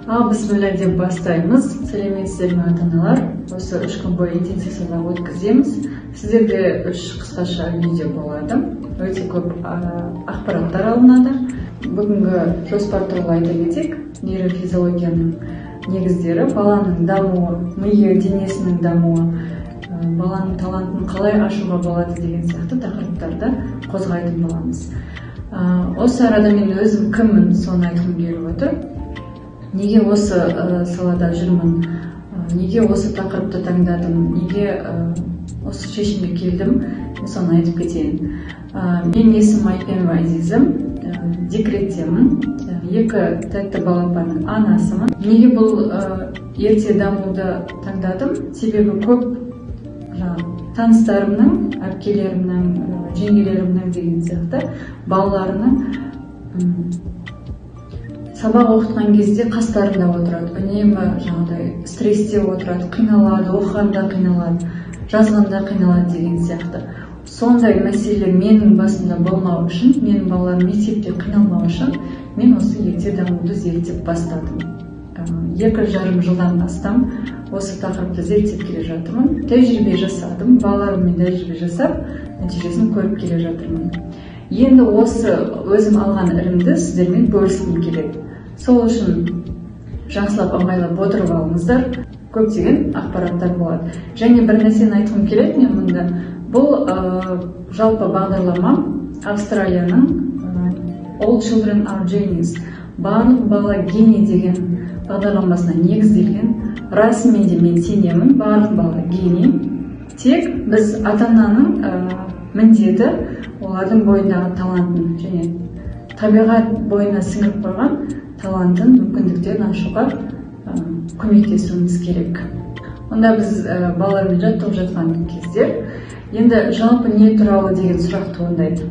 Бісміллә деп бастаймыз. Сәлеметсіздер ме ата-аналар? Осы 3 күн бойы интенсив сабақ өткіземіз. Сіздерде 3 қысқаша видео болады. Өте көп ақпараттар алынады. Бүгінгі жоспар туралы айта кетейік. Нейрофизиологияның негіздері, баланың дамуы, миы, денесінің дамуы, баланың талантын қалай ашуға болады деген сияқты тақырыптарды қозғайтын боламыз. Осы арада мен өзім кіммін, соны айтқым келіп отыр. Неге осы салада жүрмін, неге осы тақырыпты таңдадым, неге осы шешімге келдім, соны айтып кетейін. Мен есімім Айпенова Азизім, декреттемін, 2 тәтті балапанның анасымын. Неге бұл ерте дамуды таңдадым? Себебі көп таныстарымның, әпкелерімнің, жеңгелерімнің деген сияқты балаларының сабақ оқытқан кезде қастарында отырады, үнемі жаңағыдай стресте отырады, қиналады, оқығанда қиналады, жазғанда қиналады деген сияқты. Сондай мәселелер менің басымда болмау үшін, менің балаларым мектепте қиналмау үшін, мен осы ерте дамуды зерттеп бастадым. 2,5 жылдан астам осы тақырыпты зерттеп келе жатырмын. Тәжірибе жасадым, балаларыммен тәжірибе жасап, нәтижесін көріп келе жатырмын. Енді осы өзім алған ілімді сіздермен бөліскім келеді. Сол үшін жақсылап ыңғайлап отырып алыңыздар, көптеген ақпараттар болады. Және бір нәрсені айтқым келеді мен мұнда. Бұл жалпы бағдарлама Австралияның All Children Are Genius, барлық бала гений деген бағдарламасына негізделген. Расымен де мен сенемін, барлық бала гений. Тек біз ата-ананың міндеті олардың бойындағы талантын және табиғат бойына сіңіріп қойған талантын, мүмкіндіктерін ашуға көмектесуіміз керек. Онда біз балалармен жаттығып жатқан кезде енді жалпы не туралы деген сұрақ туындайды.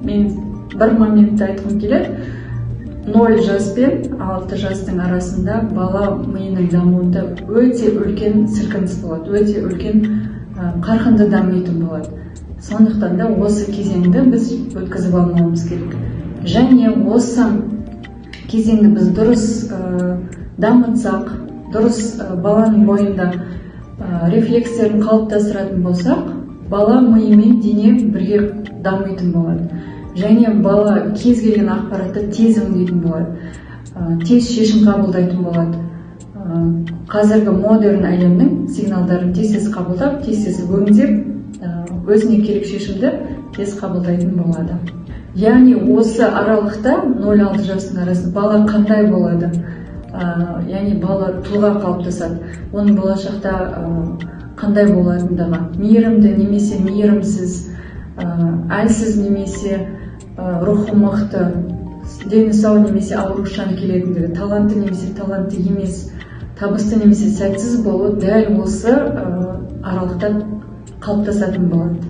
Мен бір моментті айтқым келеді. 0 жас пен 6 жастың арасында бала миының дамуында өте үлкен сілкініс болады, өте үлкен қарқынды дамитын болады. Сондықтан да осы кезеңді біз өткізіп алмауымыз керек. Және осы кезеңді біз дұрыс дамытсақ, дұрыс баланың бойында рефлекстерін қалыптастыратын болсақ, бала миымен дене бірге дамитын болады. Және бала кез келген ақпаратты тез өңдейтін болады, тез шешім қабылдайтын болады. Қазіргі модерн әлемнің сигналдарын тез қабылдап, тез өңдеп, өзіне керек шешімді тез қабылдайтын болады. Яғни осы аралықта 0-6 жастың арасында бала қандай болады? Яғни бала тұлға қалыптасады. Оның болашақта қандай болатындығы, мейірімді немесе мейірімсіз, әлсіз немесе рухы мықты, дені сау немесе аурушаң келетіндігі, талантты немесе талантты емес, табысты немесе сәтсіз болу дәл осы аралықта қалыптасатын болады.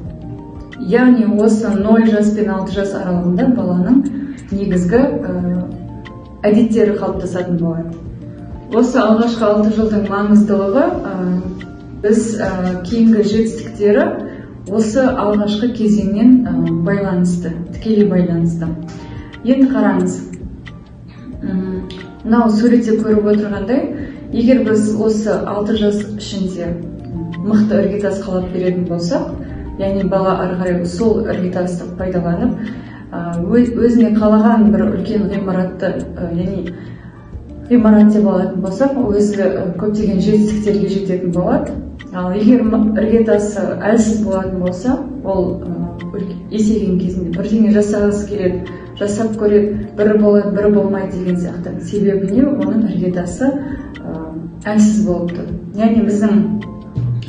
Яғни осы 0 жас пен 6 жас аралығында баланың негізгі әдеттері қалыптасатын болады. Осы алғашқы 6 жылдың маңыздылығы, біз кейінгі жетістіктері осы алғашқы кезеңнен байланысты, тікелей байланысты. Енді қараңыз, мынау суретте көріп отырғандай, егер біз осы 6 жас ішінде мықты іргетас қалап беретін болсақ, яғни бала ары қарай сол іргетасты пайдаланып, өзіне қалаған бір үлкен ғимаратты, яғни ғимарат деп алатын болсақ, өзі көптеген жетістіктерге жететін болады. Ал егер іргетасы әлсіз болатын болса, ол есейген кезінде бірдеңе жасағысы келеді, жасап көреді, бірі болады, бірі болмайды деген сияқты. Себебі не? Оның іргетасы әлсіз болып тұр. Яғни біздің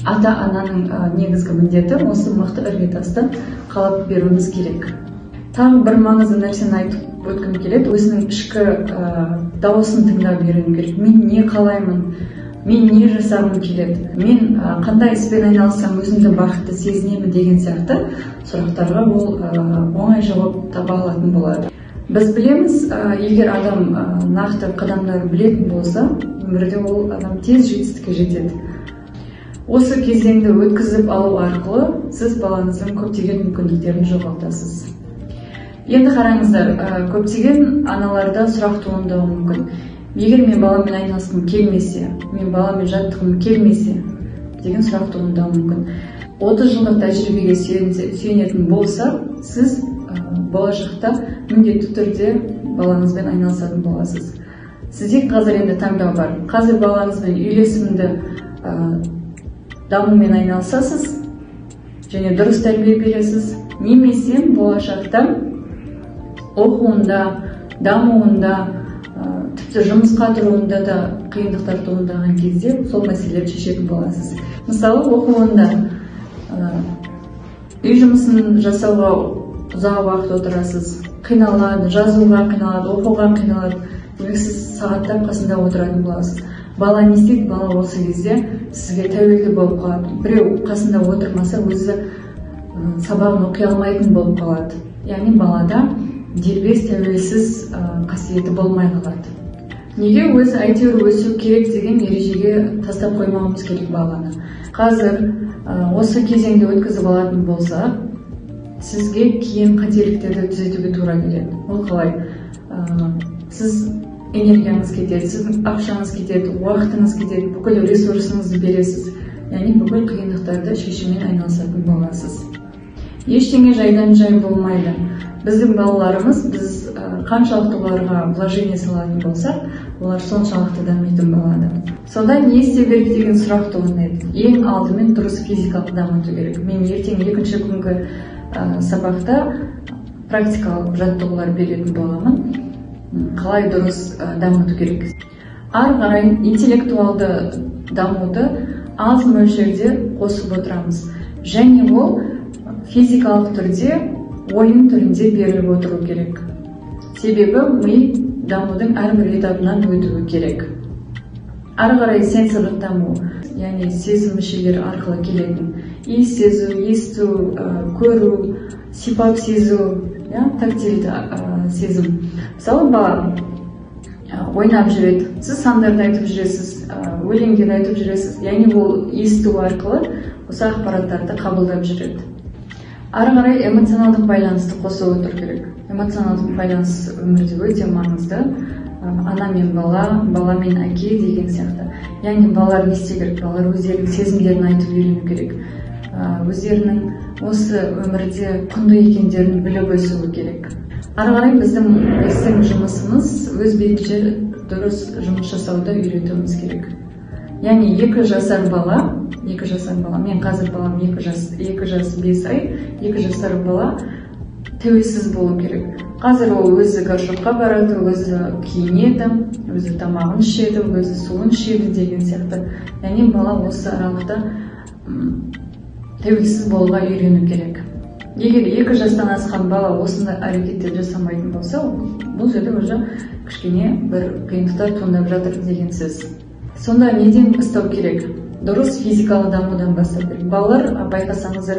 ата-ананың негізгі міндеті осы мықты іргетасты қалап беруіміз керек. Тағы бір маңызды нәрсені айтып өткім келеді. Өзінің ішкі дауысын тыңдап беруім керек. Мен не қалаймын? Мен не жасағым келеді? Мен қандай іспен айналыссам өзімді бақытты сезінемін деген сияқты сұрақтарға ол оңай жауап таба алатын болады. Біз білеміз, егер адам нақты қадамдарын білетін болса, өмірде ол адам тез жетістікке жетеді. Осы кезеңді өткізіп алу арқылы сіз балаңыздың көптеген мүмкіндіктерін жоғалтасыз. Енді қараңыздар, көптеген аналарда сұрақ туындауы мүмкін. егер мен баламмен айналысқым келмесе, мен баламмен жаттығым келмесе деген сұрақ туындауы мүмкін. 30 жылдық тәжірибеге сүйенетін болса, сіз болашақта міндетті түрде балаңызбен айналысатын боласыз. Сізде қазір енді таңдау бар. Қазір балаңызбен үйлесімді дамумен айналысасыз және дұрыс тәрбие бересіз, немесе болашақта оқуында, дамуында, тіпті жұмысқа тұруында да қиындықтар туындаған кезде сол мәселелерді шешетін боласыз. Мысалы, оқуында үй жұмысын жасауға ұзақ уақыт отырасыз, қиналады, жазуға қиналады, оқуға қиналады, сіз сағаттап қасында отыратын боласыз. Бала не істейді? Бала осы кезде сізге тәуелді болып қалады. Біреу қасында отырмаса, өзі сабағын оқи алмайтын болып қалады. Яғни балада дербес тәуелсіз қасиеті болмай қалады. Неге? Өзі әйтеуір өсу керек деген ережеге тастап қоймауымыз керек баланы. Қазір осы кезеңді өткізіп алатын болса, сізге кейін қателіктерді түзетуге тура келеді. Ол қалай? Сіз энергияңыз кетеді, сіздің ақшаңыз кетеді, уақытыңыз кетеді, бүкіл ресурсыңызды бересіз. Яғни бүкіл қиындықтарды шешумен айналысатын боласыз. Ештеңе жайдан жай болмайды. Біздің балаларымыз, біз қаншалықты оларға вложение салатын болсақ, олар соншалықты дамитын болады. Сонда не істеу керек деген сұрақ туындайды. Ең алдымен дұрыс физикалық дамыту керек. Мен ертең екінші күнгі сабақта практикалық жаттығулар беретін боламын. Қалай дұрыс дамыту керек. Ары қарай интеллектуалды дамуды аз мөлшерде қосып отырамыз. Және ол физикалық түрде, ойын түрінде беріліп отыру керек. Себебі ми дамудың әрбір этабынан өтуі керек. Ары қарай сенсорлық даму, яғни сезім мүшелері арқылы келетін. Иіс сезу, есту, көру, сипап сезу, тактильді сезім. Мысалы, бала ойнап жүреді, сіз сандарды айтып жүресіз, өлеңдер айтып жүресіз, яғни ол есту арқылы осы ақпараттарды қабылдап жүреді. Ары қарай эмоционалдық байланысты қосып отыру керек. Эмоционалдық байланыс өмірде өте маңызды. Ана мен бала, бала мен әке деген сияқты. Яғни балалар не істеу керек? Балалар өздерінің сезімдерін айтып үйрену керек. Өздерінің осы өмірде құнды екендерін біліп өсуі керек. Ары қарай біздің жұмысымыз өз бетінше дұрыс жұмыс жасауды үйретуіміз керек. Яғни 2 жасар бала, мен қазір балам 2 жас 5 ай, 2 жасар бала тәуелсіз болу керек. Қазір ол өзі горшокқа барады, өзі киінеді, өзі тамағын ішеді, өзі суын ішеді деген сияқты. Яғни бала осы аралықта тәуелсіз болуға үйрену керек. Егер 2 жастан асқан бала осындай әрекеттер жасамайтын болса, бұл жерде уже кішкене бір қиындықтар туындап жатыр деген сөз. Сонда неден бастау керек? Дұрыс физикалық дамудан бастау керек. Балалар, байқасаңыздар,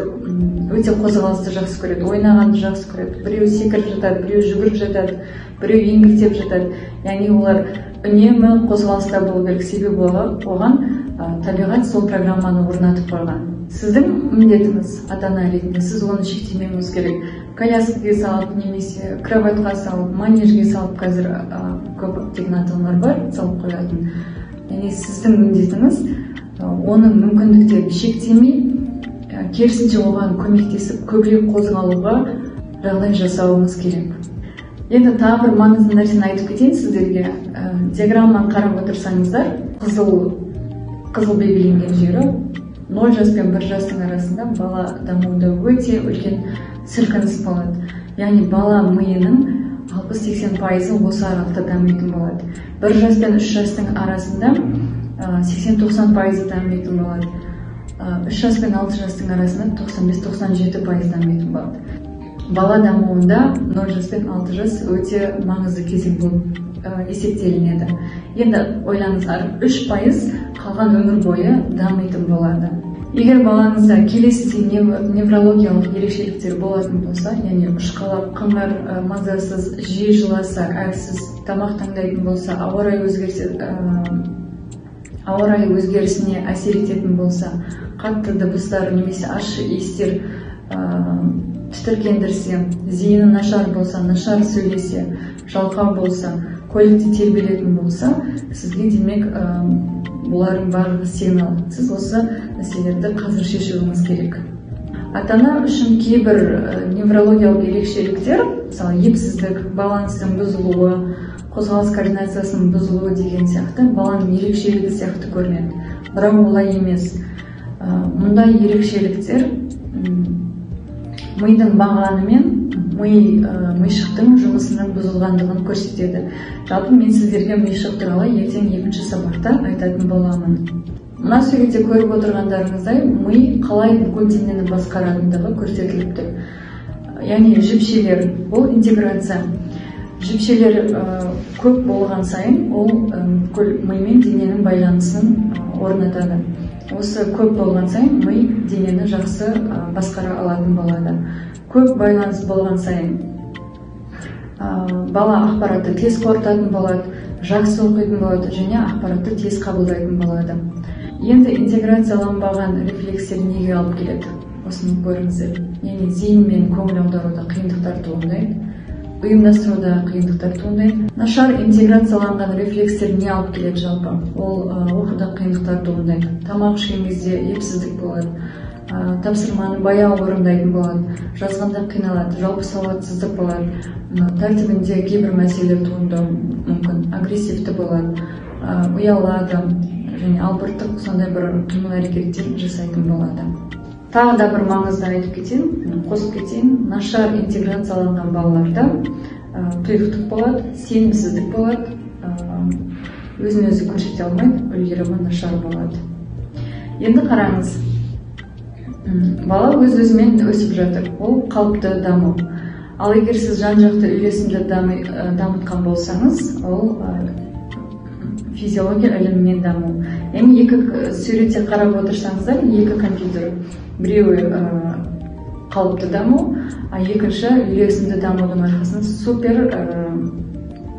өте қозғалысты жақсы көреді, ойнағанды жақсы көреді. Біреу секіріп жатады, біреу жүгіріп жатады, біреу еңбектеп жатады. Яғни олар үнемі қозғалыста болу керек. Себебі оған табиғат сол программаны орнатып қойған. Сіздің міндетіңіз ата-ана ретінде, сіз оны шектемеуіңіз керек. Коляскаға салып, немесе кроватқа салып, манежге салып, қазір көптеген ата-аналар бар, салып қоятын. Яғни сіздің міндетіңіз оның мүмкіндіктерін шектемей, керісінше оған көмектесіп, көбірек қозғалуға жағдай жасауыңыз керек. Енді тағы бір маңызды нәрсені айтып кетейін сіздерге. Диаграмманы қарап отырсаңыздар, қызыл белгіленген жері 0 жас пен 1 жастың арасында бала дамуында өте үлкен сілкініс болады. Яғни бала миының 60-80% осы аралықта дамитын болады. 1 жас пен 3 жастың арасында 80-90% дамитын болады. 3 жас пен 6 жастың арасында 95-97% дамитын болады. Бала дамуында 0 жас пен 6 жас өте маңызды кезең болып есептелінеді. Енді ойлаңыздар, 3% қалған өмір бойы дамитын болады. Егер балаңызда келесі неврологиялық ерекшеліктер болатын болса, яғни ұшқалап, қыңыр, мазасыз, жиі жыласа, әлсіз, тамақ таңдайтын болса, ауа райы өзгерісіне әсер ететін болса, қатты дыбыстар немесе ащы иістер тітіркендірсе, зейіні нашар болса, нашар сөйлесе, жалқау болса, көлікте тербелетін болса, сізге демек бұлардың барлығы сигнал. Сіз осы мәселелерді қазір шешуіңіз керек. Ата-ана үшін кейбір неврологиялық ерекшеліктер, мысалы епсіздік, баланстың бұзылуы, қозғалыс координациясының бұзылуы деген сияқты баланың ерекшелігі сияқты көрінеді. Бірақ олай емес. Мұндай ерекшеліктер мидың бағаны мен мишықтың жұмысының бұзылғандығын көрсетеді. Жалпы мен сіздерге мишық туралы ертең екінші сабақта айтатын боламын. Мына суретте көріп отырғандарыңыздай ми қалай бүкіл денені басқаратындығы көрсетіліп тұр. Яғни жіпшелер, бұл интеграция. Жіпшелер көп болған сайын ол бүкіл мимен дененің байланысын орнатады. Осы көп болған сайын ми денені жақсы басқара алатын болады. Көп байланыс болған сайын бала ақпаратты тез қорытатын болады, жақсы оқитын болады және ақпаратты тез қабылдайтын болады. Енді интеграцияланбаған рефлекстер неге алып келеді? Осыны көріңіздер. Яғни зейін мен көңіл аударуда қиындықтар туындайды, ұйымдастыруда қиындықтар туындайды. Нашар интеграцияланған рефлекстер не алып келеді жалпы? Ол оқуда қиындықтар туындайды. Тамақ ішкен кезде епсіздік болады. Тапсырманы баяу орындайтын болады, жазғанда қиналады, жалпы сауатсыздық болады, тәртібінде кейбір мәселелер туындауы мүмкін, агрессивті болады, ұялады және албырттық сондай бір қимыл әрекеттер жасайтын болады. Тағы да бір маңызды айтып кетейін, қосып кетейін, нашар интеграцияланған балаларда тұйықтық болады, сенімсіздік болады, өзін өзі көрсете алмайды, үлгерімі нашар болады. Енді қараңыз, бала өз-өзімен өсіп жатыр, ол қалыпты даму. Ал егер сіз жан-жақты үйлесімді дамытқан болсаңыз, ол физиология ілімімен даму. Яғни екі суретте қарап отырсаңыздар, екі компьютер. Біреуі қалыпты даму, а екінші үйлесімді дамудың арқасында супер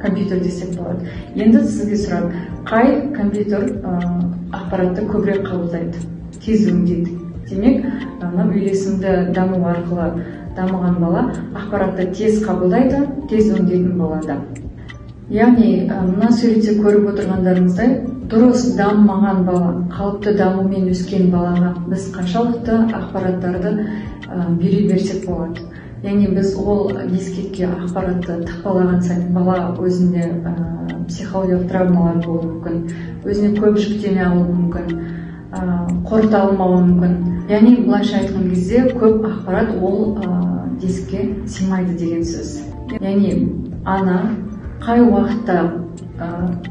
компьютер десек болады. Енді сізге сұрақ, қай компьютер ақпаратты көбірек қабылдайды, тез өңдейді? Демек, үйлесімді даму арқылы дамыған бала ақпаратты тез қабылдайды, тез өңдейтін болады. Яғни, мына суретте көріп отырғандарыңыздай, дұрыс дамымаған бала, қалыпты дамумен өскен балаға біз қаншалықты ақпараттарды бере берсек болады. Яғни біз ол дискетке ақпаратты тықпалаған сайын бала өзінде психологиялық травмалар болуы мүмкін, өзіне көп жүктеме алуы мүмкін, қорыта алмауы мүмкін. Яғни, былайша айтқан кезде көп ақпарат ол дискке сыймайды деген сөз. Яғни, ана қай уақытта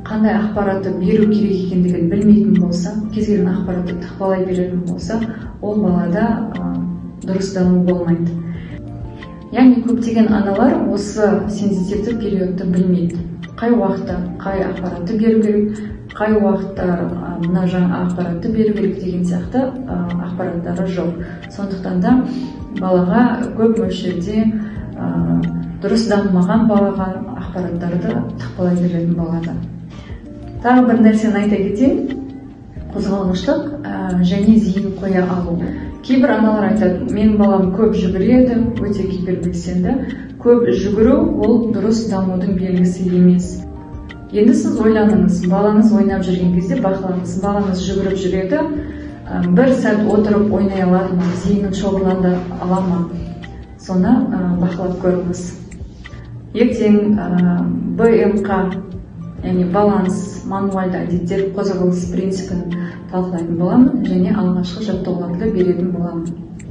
қандай ақпаратты беру керек екендігін білмейтін болса, кез келген ақпаратты тықпалай беретін болса, ол балада дұрыс даму болмайды. Яғни, көптеген аналар осы сенситивті периодты білмейді. Қай уақытта қай ақпаратты беру керек, қай уақытта мына жаңа ақпаратты беру керек деген сияқты ақпараттары жоқ. Сондықтан да балаға көп мөлшерде дұрыс дамымаған балаға ақпараттарды тықпалай беретін болады. Тағы бір нәрсені айта кетейін, қозғалғыштық және зейін қоя алу. Кейбір аналар айтады, менің балам көп жүгіреді, өте гипербелсенді. Көп жүгіру ол дұрыс дамудың белгісі емес. Енді сіз ойланыңыз, балаңыз ойнап жүрген кезде бақылаңыз, балаңыз жүгіріп жүреді, бір сәт отырып ойнай алады ма, зейінін шоғырланды ала ма, соны бақылап көріңіз. Ертең БМК, яғни баланс, мануальды әдеттер, қозғалыс принципін талқылайтын боламын және алғашқы жаттығуларды беретін боламын.